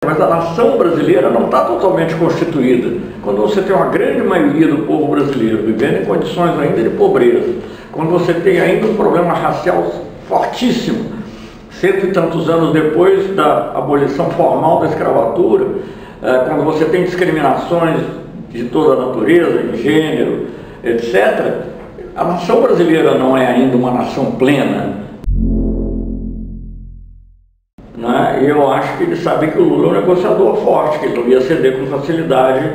Mas a nação brasileira não está totalmente constituída. Quando você tem uma grande maioria do povo brasileiro vivendo em condições ainda de pobreza, quando você tem ainda um problema racial fortíssimo, cento e tantos anos depois da abolição formal da escravatura, quando você tem discriminações de toda a natureza, de gênero, etc., a nação brasileira não é ainda uma nação plena. Eu acho que ele sabe que o Lula é um negociador forte, que ele não ia ceder com facilidade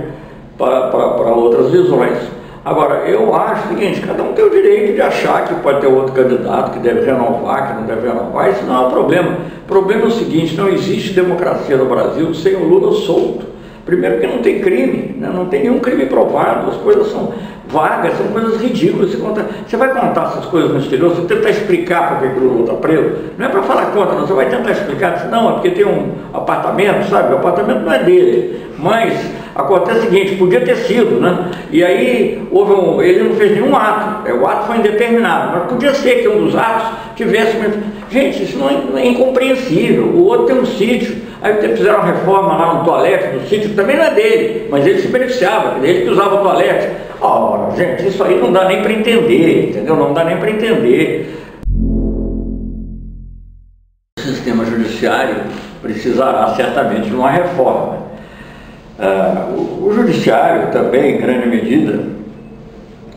para outras visões. Agora, eu acho o seguinte, cada um tem o direito de achar que pode ter outro candidato que deve renovar, que não deve renovar, isso não é um problema. O problema é o seguinte, não existe democracia no Brasil sem o Lula solto. Primeiro porque não tem crime, né? Não tem nenhum crime provado, as coisas são vagas, são coisas ridículas. Você vai contar essas coisas no exterior, você tentar explicar por que o Lula está preso, não é para falar contra, não, você vai tentar explicar, não, é porque tem um apartamento, sabe, o apartamento não é dele, mas acontece o seguinte, podia ter sido, né? E aí ele não fez nenhum ato, o ato foi indeterminado, mas podia ser que um dos atos tivesse... Gente, isso não é incompreensível. O outro tem um sítio, aí fizeram uma reforma lá no toalete do sítio, que também não é dele, mas ele se beneficiava, ele que usava o toalete. Ora, gente, isso aí não dá nem para entender, entendeu? Não dá nem para entender. O sistema judiciário precisará certamente de uma reforma. O judiciário também, em grande medida,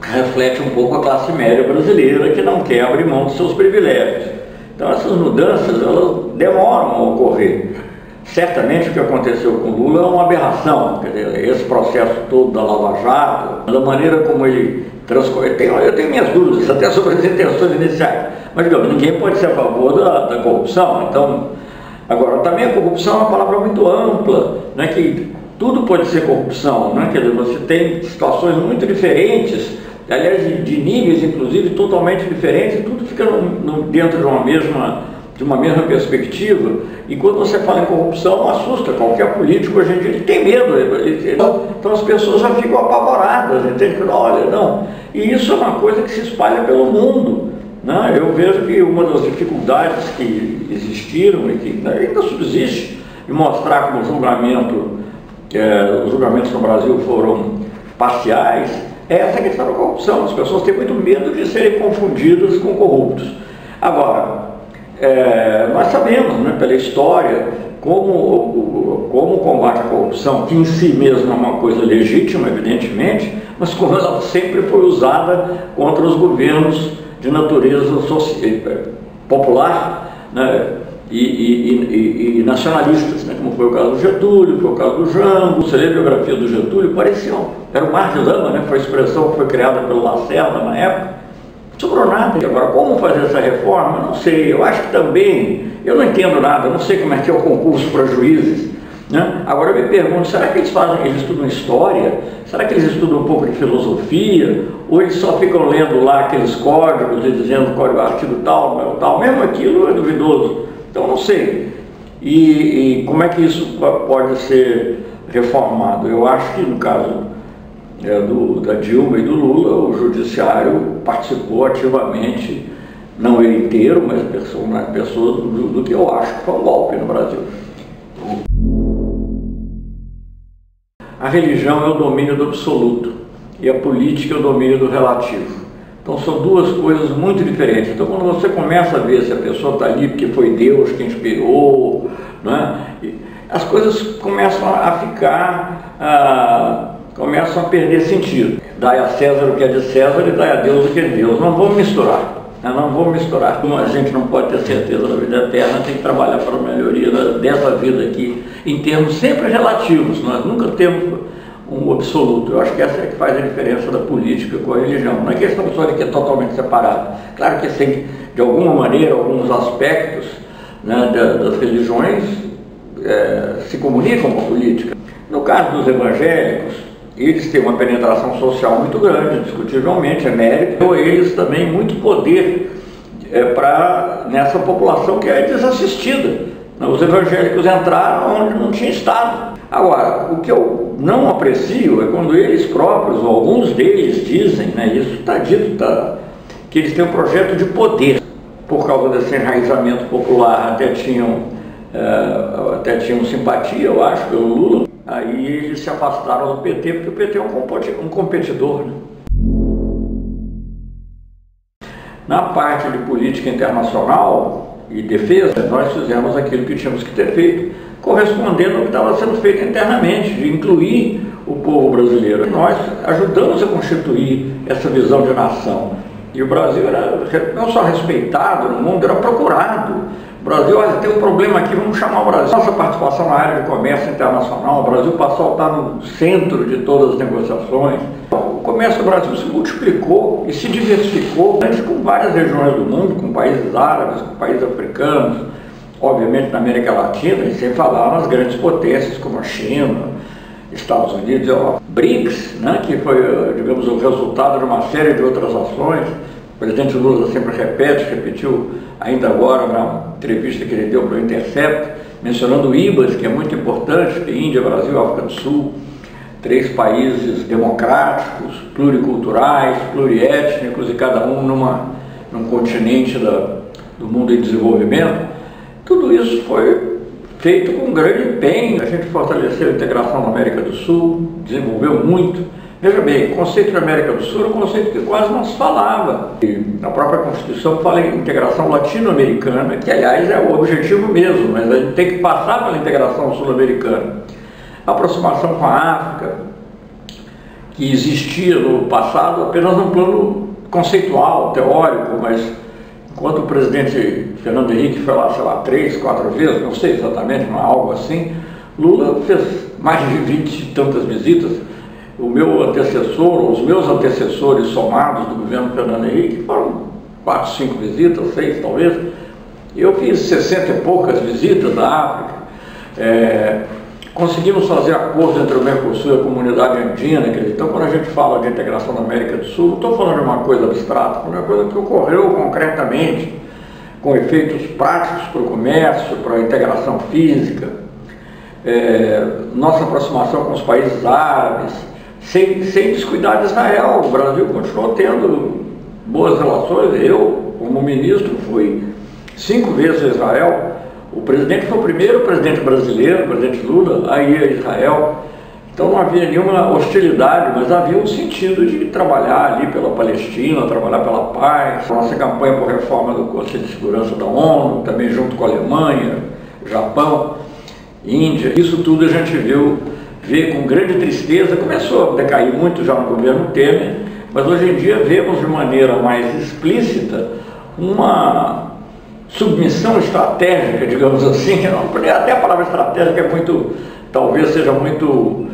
reflete um pouco a classe média brasileira que não quer abrir mão dos seus privilégios. Então essas mudanças, elas demoram a ocorrer. Certamente o que aconteceu com o Lula é uma aberração, quer dizer, esse processo todo da Lava Jato, da maneira como ele transcorreu. Eu tenho minhas dúvidas até sobre as intenções iniciais, mas digamos, ninguém pode ser a favor da corrupção. Então, agora, também a corrupção é uma palavra muito ampla, né, que tudo pode ser corrupção, né? Quer dizer, você tem situações muito diferentes, aliás, de níveis, inclusive, totalmente diferentes, e tudo fica dentro de uma mesma perspectiva, e quando você fala em corrupção, assusta qualquer político, hoje em dia, ele tem medo, então as pessoas já ficam apavoradas, entende? Olha, não, e isso é uma coisa que se espalha pelo mundo, né? Eu vejo que uma das dificuldades que existiram e que ainda subsiste, de mostrar como os julgamentos no Brasil foram parciais, é essa questão da corrupção. As pessoas têm muito medo de serem confundidas com corruptos. Agora, nós sabemos, né, pela história, como o combate à corrupção, que em si mesmo é uma coisa legítima, evidentemente, mas como ela sempre foi usada contra os governos de natureza popular, né, e nacionalistas, né, como foi o caso do Getúlio, foi o caso do Jango. Você lê a biografia do Getúlio, era o mar de lama, né, foi a expressão que foi criada pelo Lacerda na época, não sobrou nada. Agora, como fazer essa reforma? Eu não sei, eu acho que também, eu não entendo nada, eu não sei como é que é o concurso para juízes, né? Agora eu me pergunto, será que eles estudam história? Será que eles estudam um pouco de filosofia? Ou eles só ficam lendo lá aqueles códigos e dizendo código artigo tal, mesmo aquilo é duvidoso. Então, não sei. E como é que isso pode ser reformado? Eu acho que, no caso da Dilma e do Lula, o judiciário participou ativamente, não ele inteiro, mas pessoas do que eu acho que foi um golpe no Brasil. A religião é o domínio do absoluto e a política é o domínio do relativo. Então são duas coisas muito diferentes. Então quando você começa a ver se a pessoa está ali porque foi Deus que inspirou, né, as coisas começam a ficar, começam a perder sentido. Dai a César o que é de César e dai a Deus o que é de Deus. Não vamos misturar, né, não vamos misturar. Como a gente não pode ter certeza da vida eterna, tem que trabalhar para a melhoria dessa vida aqui, em termos sempre relativos. Nós nunca temos um absoluto. Eu acho que essa é que faz a diferença da política com a religião. Não é questão só de que é totalmente separado. Claro que tem, de alguma maneira, alguns aspectos, né, das religiões se comunicam com a política. No caso dos evangélicos, eles têm uma penetração social muito grande, indiscutivelmente, é mérito. Eles também muito poder nessa população que é desassistida. Os evangélicos entraram onde não tinha Estado. Agora, o que eu não aprecio é quando eles próprios, ou alguns deles dizem, né, isso está dito, que eles têm um projeto de poder. Por causa desse enraizamento popular, até tinham até tinham simpatia, eu acho, pelo Lula. Aí eles se afastaram do PT, porque o PT é um competidor, né? Na parte de política internacional e defesa, nós fizemos aquilo que tínhamos que ter feito, correspondendo ao que estava sendo feito internamente, de incluir o povo brasileiro. Nós ajudamos a constituir essa visão de nação. E o Brasil era não só respeitado no mundo, era procurado. O Brasil, olha, tem um problema aqui, vamos chamar o Brasil. Nossa participação na área de comércio internacional, o Brasil passou a estar no centro de todas as negociações. O comércio do Brasil se multiplicou e se diversificou com várias regiões do mundo, com países árabes, com países africanos, obviamente na América Latina, e sem falar nas grandes potências como a China, Estados Unidos, BRICS, né, que foi, digamos, o resultado de uma série de outras ações. O presidente Lula sempre repetiu ainda agora na entrevista que ele deu para o Intercept, mencionando o IBAS, que é muito importante, que é Índia, Brasil, África do Sul, 3 países democráticos, pluriculturais, pluriétnicos, e cada um num continente do mundo em desenvolvimento. Tudo isso foi feito com grande empenho. A gente fortaleceu a integração na América do Sul, desenvolveu muito. Veja bem, o conceito da América do Sul é um conceito que quase não se falava. E a própria Constituição fala em integração latino-americana, que aliás é o objetivo mesmo, mas a gente tem que passar pela integração sul-americana. A aproximação com a África, que existia no passado apenas num plano conceitual, teórico, mas enquanto o presidente Fernando Henrique foi lá, sei lá, 3, 4 vezes, não sei exatamente, mas algo assim, Lula fez mais de 20 e tantas visitas. O meu antecessor, os meus antecessores somados do governo Fernando Henrique foram 4, 5 visitas, 6 talvez. Eu fiz 60 e poucas visitas à África. Conseguimos fazer acordo entre o Mercosul e a comunidade andina. Então, quando a gente fala de integração da América do Sul, não estou falando de uma coisa abstrata, é uma coisa que ocorreu concretamente, com efeitos práticos para o comércio, para a integração física, nossa aproximação com os países árabes, sem descuidar de Israel. O Brasil continuou tendo boas relações. Eu, como ministro, fui 5 vezes a Israel. O presidente foi o primeiro presidente brasileiro, o presidente Lula, a ir a Israel. Então não havia nenhuma hostilidade, mas havia um sentido de trabalhar ali pela Palestina, trabalhar pela paz. Nossa campanha por reforma do Conselho de Segurança da ONU, também junto com a Alemanha, Japão, Índia. Isso tudo a gente vê com grande tristeza. Começou a decair muito já no governo Temer, mas hoje em dia vemos de maneira mais explícita uma submissão estratégica, digamos assim. Até a palavra estratégica é muito, talvez seja muito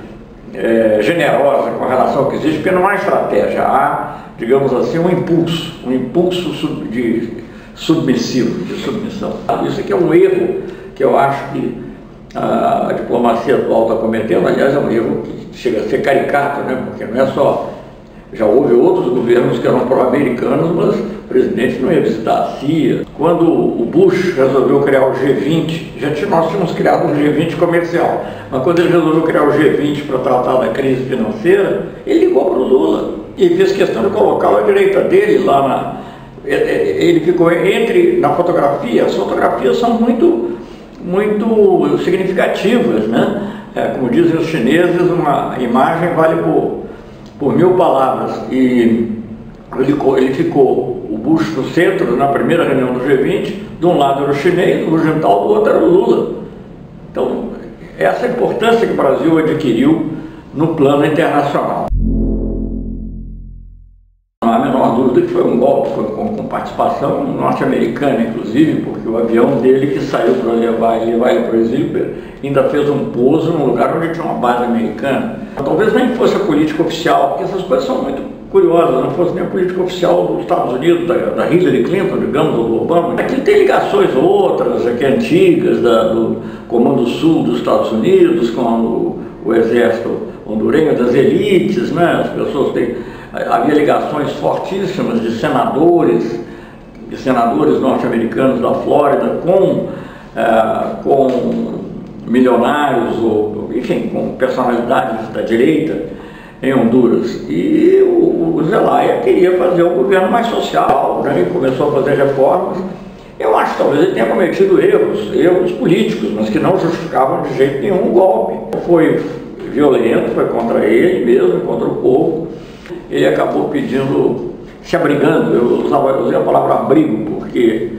generosa com relação ao que existe, porque não há estratégia, há, digamos assim, um impulso de submissão. Isso aqui é um erro que eu acho que a diplomacia atual está cometendo. Aliás, é um erro que chega a ser caricato, né? Porque não é só... Já houve outros governos que eram pró-americanos, mas o presidente não ia visitar a CIA. Quando o Bush resolveu criar o G20, nós tínhamos criado um G20 comercial, mas quando ele resolveu criar o G20 para tratar da crise financeira, ele ligou para o Lula e fez questão de colocá-lo à direita dele lá ele ficou na fotografia. As fotografias são muito significativas, né? Como dizem os chineses, uma imagem vale por 1000 palavras. E ele ficou, o Bush no centro, na primeira reunião do G20, de um lado era o chinês, o Rosenthal, do outro era o Lula. Então, essa é a importância que o Brasil adquiriu no plano internacional. Não há a menor dúvida que foi um golpe, com participação norte-americana, inclusive, porque o avião dele que saiu para levar ele para o exílio ainda fez um pouso num lugar onde tinha uma base americana. Talvez nem fosse a política oficial, porque essas coisas são muito curiosas, não fosse nem a política oficial dos Estados Unidos, da Hillary Clinton, digamos, ou do Obama. Aqui tem ligações outras, aqui antigas, do Comando Sul dos Estados Unidos, com o exército hondurenho, das elites, né? As pessoas havia ligações fortíssimas de senadores norte-americanos da Flórida com milionários, ou enfim, com personalidades da direita em Honduras. E o Zelaya queria fazer um governo mais social, né? Ele começou a fazer reformas Eu acho que talvez ele tenha cometido erros políticos, mas que não justificavam de jeito nenhum o golpe. Foi violento, foi contra ele mesmo, contra o povo. Ele acabou pedindo, se abrigando, eu usei a palavra abrigo, porque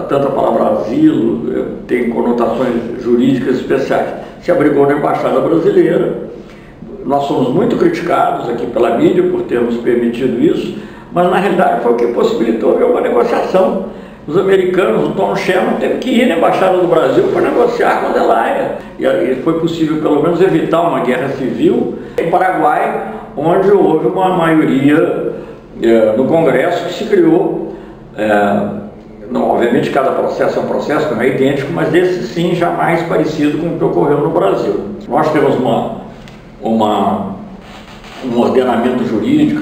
tanto a palavra asilo tem conotações jurídicas especiais. Se abrigou na Embaixada Brasileira. Nós somos muito criticados aqui pela mídia por termos permitido isso, mas na realidade foi o que possibilitou haver uma negociação. Os americanos, o Tom Sherman, teve que ir na Embaixada do Brasil para negociar com a Zelaya. E foi possível, pelo menos, evitar uma guerra civil em Paraguai, onde houve uma maioria no Congresso que se criou. Não, obviamente, cada processo é um processo, não é idêntico, mas esse sim jamais parecido com o que ocorreu no Brasil. Nós temos um ordenamento jurídico,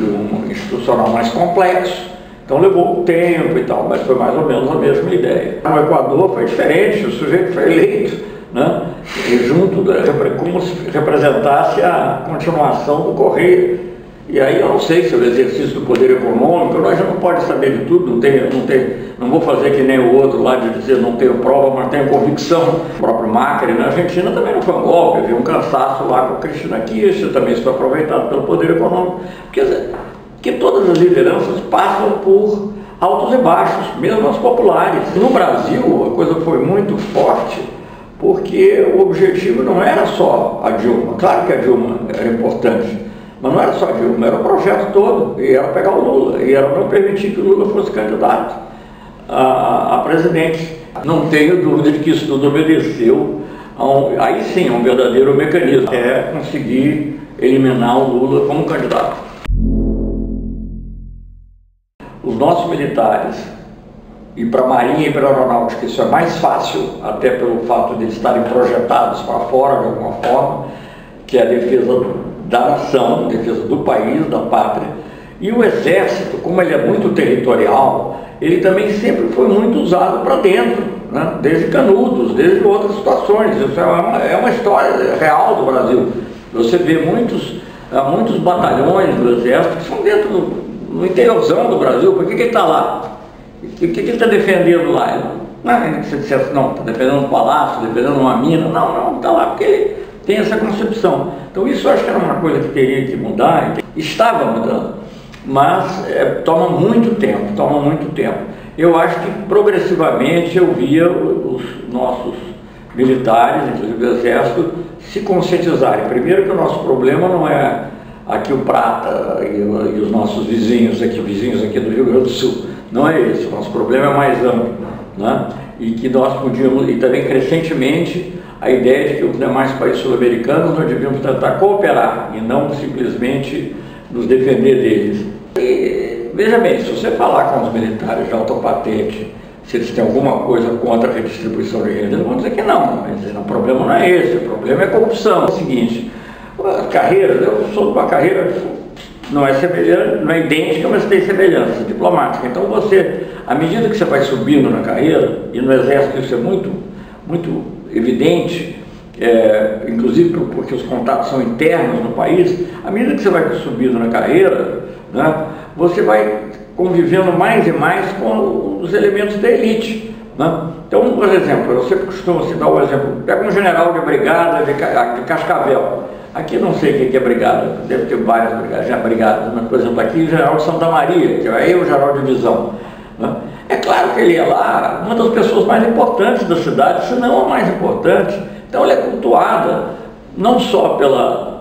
institucional mais complexo. Então levou tempo e tal, mas foi mais ou menos a mesma ideia. No Equador foi diferente, o sujeito foi eleito, né? E junto, como se representasse a continuação do Correio. E aí eu não sei se o exercício do poder econômico, nós já não pode saber de tudo, não vou fazer que nem o outro lá de dizer não tenho prova, mas tenho convicção. O próprio Macri na Argentina também não foi um golpe, havia um cansaço lá com a Cristina Kirchner, também isso foi aproveitado pelo poder econômico. Porque todas as lideranças passam por altos e baixos, mesmo as populares. No Brasil, a coisa foi muito forte, porque o objetivo não era só a Dilma. Claro que a Dilma era importante, mas não era só a Dilma, era o projeto todo, e era pegar o Lula, e era não permitir que o Lula fosse candidato a presidente. Não tenho dúvida de que isso tudo obedeceu aí sim a um verdadeiro mecanismo, é conseguir eliminar o Lula como candidato. Os nossos militares, e para a Marinha e para a Aeronáutica isso é mais fácil, até pelo fato de eles estarem projetados para fora de alguma forma, que é a defesa da nação, a defesa do país, da pátria. E o Exército, como ele é muito territorial, ele também sempre foi muito usado para dentro, né? Desde Canudos, desde outras situações. Isso é uma história real do Brasil. Você vê muitos batalhões do Exército que são dentro no interiorzão do Brasil. Por que ele está lá? O que ele está defendendo lá? Não, você dissesse, não, está defendendo um palácio, defendendo uma mina. Não, está lá porque ele tem essa concepção. Então isso eu acho que era uma coisa que teria que mudar, estava mudando, mas toma muito tempo. Eu acho que progressivamente eu via os nossos militares, inclusive o Exército, se conscientizarem. Primeiro que o nosso problema não é aqui o Prata e os nossos vizinhos aqui do Rio Grande do Sul. Não é esse, o nosso problema é mais amplo, né? E que nós podíamos, e também crescentemente, a ideia de que os demais países sul-americanos nós devíamos tentar cooperar e não simplesmente nos defender deles. E, veja bem, se você falar com os militares de alta patente, se eles têm alguma coisa contra a redistribuição de renda, eles vão dizer que não. Mas o problema não é esse, o problema é a corrupção. É o seguinte, a carreira, eu sou de uma carreira, não é semelhante, não é idêntica, mas tem semelhança diplomática. Então você, à medida que você vai subindo na carreira, e no Exército isso é muito evidente, inclusive porque os contatos são internos no país, à medida que você vai subindo na carreira, né, você vai convivendo mais e mais com os elementos da elite, né? Então, por exemplo, eu sempre costumo citar o exemplo, pega um general de brigada de Cascavel. Aqui não sei o que é brigada, deve ter várias brigadas, mas por exemplo aqui o general de Santa Maria, que é o general de divisão, né? É claro que ele é lá uma das pessoas mais importantes da cidade, se não a mais importante. Então ela é cultuada não só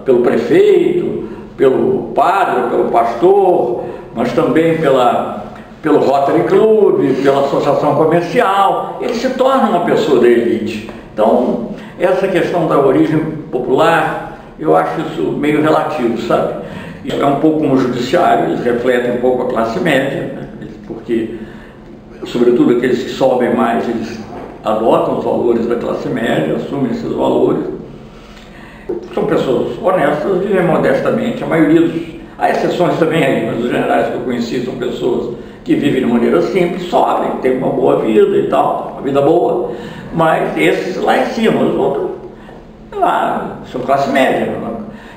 pelo prefeito, pelo padre, pelo pastor, mas também pelo Rotary Club, pela associação comercial. Ele se torna uma pessoa da elite. Então essa questão da origem popular, eu acho isso meio relativo, sabe? É um pouco como o judiciário, eles refletem um pouco a classe média, né? Porque, sobretudo aqueles que sobem mais, eles adotam os valores da classe média, assumem esses valores. São pessoas honestas, vivem modestamente, a maioria há exceções também aí, mas os generais que eu conheci são pessoas que vivem de maneira simples, sobem, têm uma boa vida e tal, uma vida boa, mas esses lá em cima, os outros lá, são classe média, né?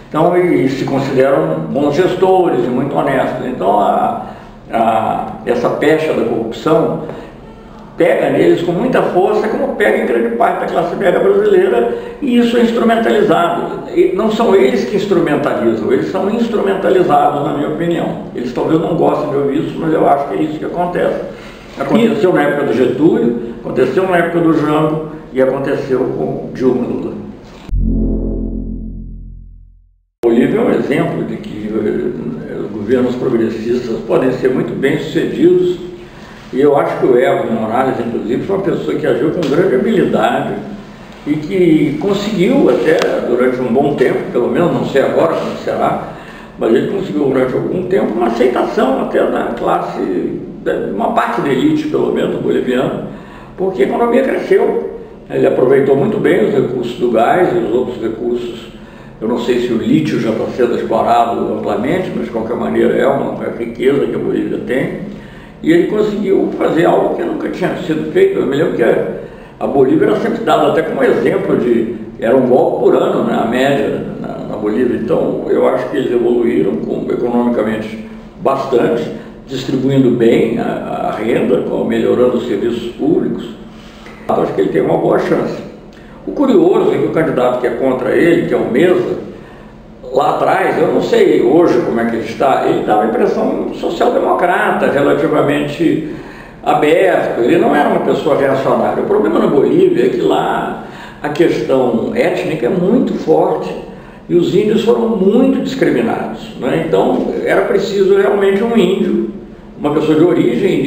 Então, e se consideram bons gestores e muito honestos. Então, essa pecha da corrupção, pega neles com muita força, como pega em grande parte da classe média brasileira, e isso é instrumentalizado. E não são eles que instrumentalizam, eles são instrumentalizados, na minha opinião. Eles talvez não gostem de ouvir isso, mas eu acho que é isso que acontece. Aconteceu na época do Getúlio, aconteceu na época do Jango e aconteceu com Dilma e Lula. Bolívia é um exemplo de que os governos progressistas podem ser muito bem sucedidos, e eu acho que o Evo Morales, inclusive, foi uma pessoa que agiu com grande habilidade e que conseguiu até durante um bom tempo, pelo menos não sei agora como será, mas ele conseguiu durante algum tempo uma aceitação até da classe, uma parte da elite, pelo menos, boliviana, porque a economia cresceu. Ele aproveitou muito bem os recursos do gás e os outros recursos. Eu não sei se o lítio já está sendo explorado amplamente, mas de qualquer maneira é uma riqueza que a Bolívia tem. E ele conseguiu fazer algo que nunca tinha sido feito. Eu me lembro que a Bolívia era sempre dada até como exemplo de... Era um golpe por ano, né, a média na Bolívia. Então eu acho que eles evoluíram economicamente bastante, distribuindo bem a renda, melhorando os serviços públicos. Eu acho que ele tem uma boa chance. O curioso é que o candidato que é contra ele, que é o Mesa, lá atrás, eu não sei hoje como é que ele está, ele dava a impressão social-democrata, relativamente aberto, ele não era uma pessoa reacionária. O problema na Bolívia é que lá a questão étnica é muito forte e os índios foram muito discriminados, né? Então era preciso realmente um índio, uma pessoa de origem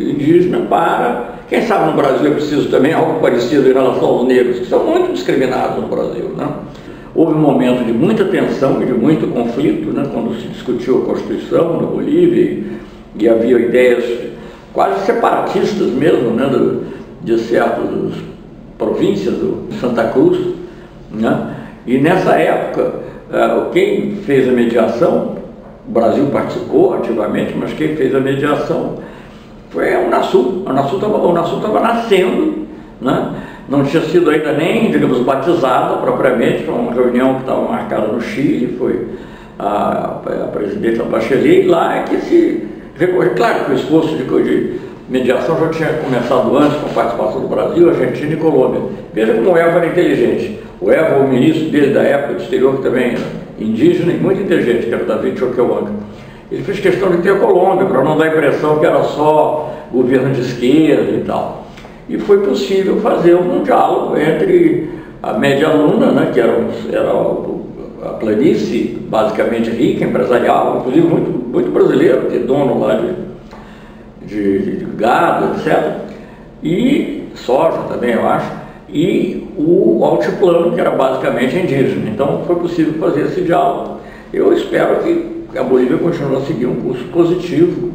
indígena para... Quem sabe no Brasil é preciso também algo parecido em relação aos negros, que são muito discriminados no Brasil, né? Houve um momento de muita tensão e de muito conflito, né, quando se discutiu a Constituição na Bolívia e havia ideias quase separatistas mesmo, né, de certas províncias do Santa Cruz, né? E nessa época, quem fez a mediação, o Brasil participou ativamente, mas quem fez a mediação foi a Unasul. A Unasul estava nascendo, né? Não tinha sido ainda nem, digamos, batizada propriamente. Foi uma reunião que estava marcada no Chile, foi a presidenta Bachelet, e lá é que se recorreu. Claro que o esforço de mediação já tinha começado antes, com a participação do Brasil, Argentina e Colômbia. Veja como o Evo era inteligente. O Evo, o ministro dele da época do exterior, que também era indígena e muito inteligente, que era David Choquehuanca, ele fez questão de ter a Colômbia, para não dar a impressão que era só governo de esquerda e tal. E foi possível fazer um diálogo entre a média luna, né, que era a planície basicamente rica, empresarial, inclusive muito brasileiro, que é dono lá de gado, etc. E soja também, eu acho, e o altiplano, que era basicamente indígena. Então foi possível fazer esse diálogo. Eu espero que a Bolívia continue a seguir um curso positivo.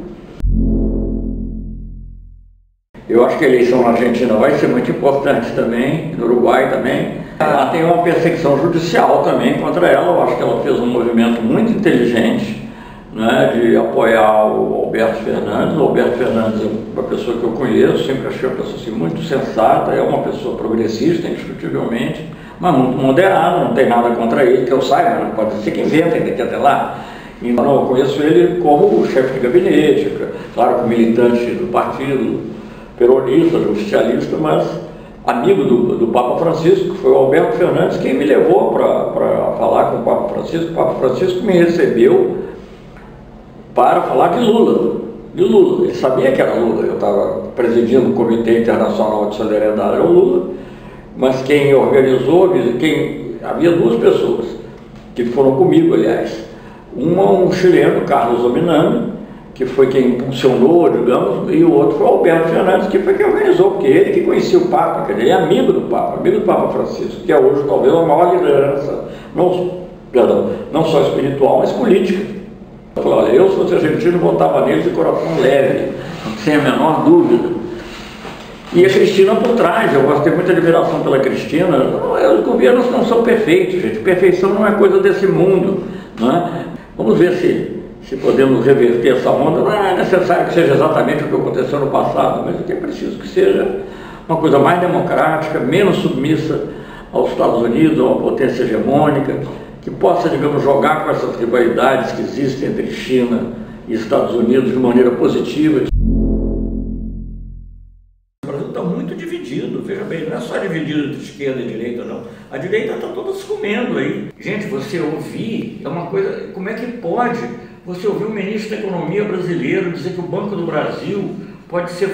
Eu acho que a eleição na Argentina vai ser muito importante também, no Uruguai também. Ela tem uma perseguição judicial também contra ela. Eu acho que ela fez um movimento muito inteligente, né, de apoiar o Alberto Fernandes. O Alberto Fernandes é uma pessoa que eu conheço, sempre achei uma pessoa assim, muito sensata, é uma pessoa progressista, indiscutivelmente, mas muito moderada, não tem nada contra ele, que eu saiba, não pode ser que inventem daqui até lá. Então eu conheço ele como chefe de gabinete, claro que militante do partido peronista, justicialista, mas amigo do Papa Francisco, que foi o Alberto Fernandes quem me levou para falar com o Papa Francisco. O Papa Francisco me recebeu para falar de Lula. Ele sabia que era Lula, eu estava presidindo o Comitê Internacional de Solidariedade ao Lula, mas quem organizou, havia duas pessoas que foram comigo, aliás. Um chileno, Carlos Ominami, que foi quem impulsionou, digamos, e o outro foi o Alberto Fernandes, que foi quem organizou, porque ele que conhecia o Papa, quer dizer, ele é amigo do Papa Francisco, que é hoje talvez a maior liderança, não só espiritual, mas política. Eu falei, olha, eu se fosse argentino votava neles de coração leve, sem a menor dúvida. E a Cristina por trás, eu gosto de ter muita admiração pela Cristina. Os governos não são perfeitos, gente, perfeição não é coisa desse mundo, né? Vamos ver se podemos reverter essa onda. Não é necessário que seja exatamente o que aconteceu no passado, mas é preciso que seja uma coisa mais democrática, menos submissa aos Estados Unidos, a uma potência hegemônica, que possa, digamos, jogar com essas rivalidades que existem entre China e Estados Unidos de maneira positiva. esquerda e direita, não. A direita está toda se comendo aí. Gente, você ouvir é uma coisa... Como é que pode você ouvir o ministro da Economia brasileiro dizer que o Banco do Brasil pode ser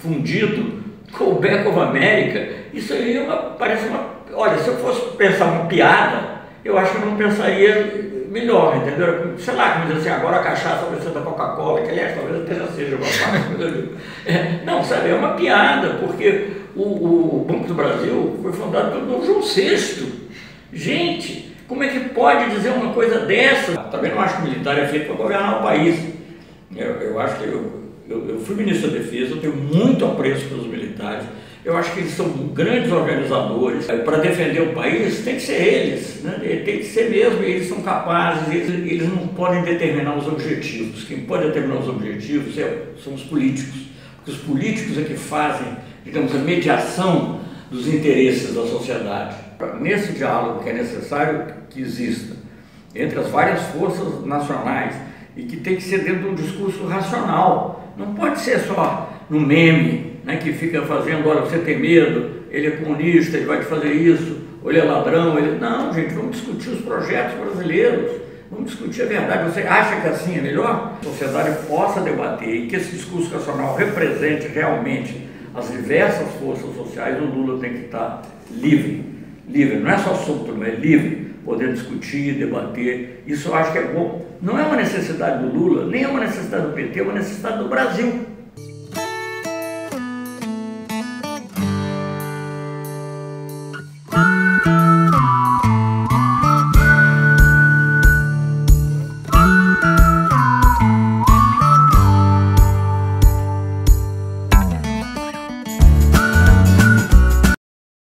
fundido com o Bank of America? Isso aí parece uma... Olha, se eu fosse pensar uma piada, eu acho que eu não pensaria melhor, entendeu? Sei lá, como dizer assim, agora a cachaça vai ser da Coca-Cola, que aliás talvez até já seja uma parte. Não, sabe, é uma piada, porque o Banco do Brasil foi fundado pelo Dom João VI. Gente, como é que pode dizer uma coisa dessa? Também não acho que o militar é feito para governar o país. Eu acho que eu fui ministro da Defesa, eu tenho muito apreço pelos militares. Eu acho que eles são grandes organizadores. Para defender o país, tem que ser eles, né? Tem que ser mesmo, eles são capazes, eles não podem determinar os objetivos. Quem pode determinar os objetivos são os políticos, porque os políticos é que fazem, digamos, a mediação dos interesses da sociedade. Nesse diálogo que é necessário que exista entre as várias forças nacionais e que tem que ser dentro de um discurso racional, não pode ser só no meme, né, que fica fazendo, olha, você tem medo, ele é comunista, ele vai te fazer isso, ou ele é ladrão, ele... Não, gente, vamos discutir os projetos brasileiros, vamos discutir a verdade. Você acha que assim é melhor? A sociedade possa debater e que esse discurso racional represente realmente as diversas forças sociais. O Lula tem que estar livre, não é só solto, mas é livre, poder discutir, debater. Isso eu acho que é bom. Não é uma necessidade do Lula, nem é uma necessidade do PT, é uma necessidade do Brasil.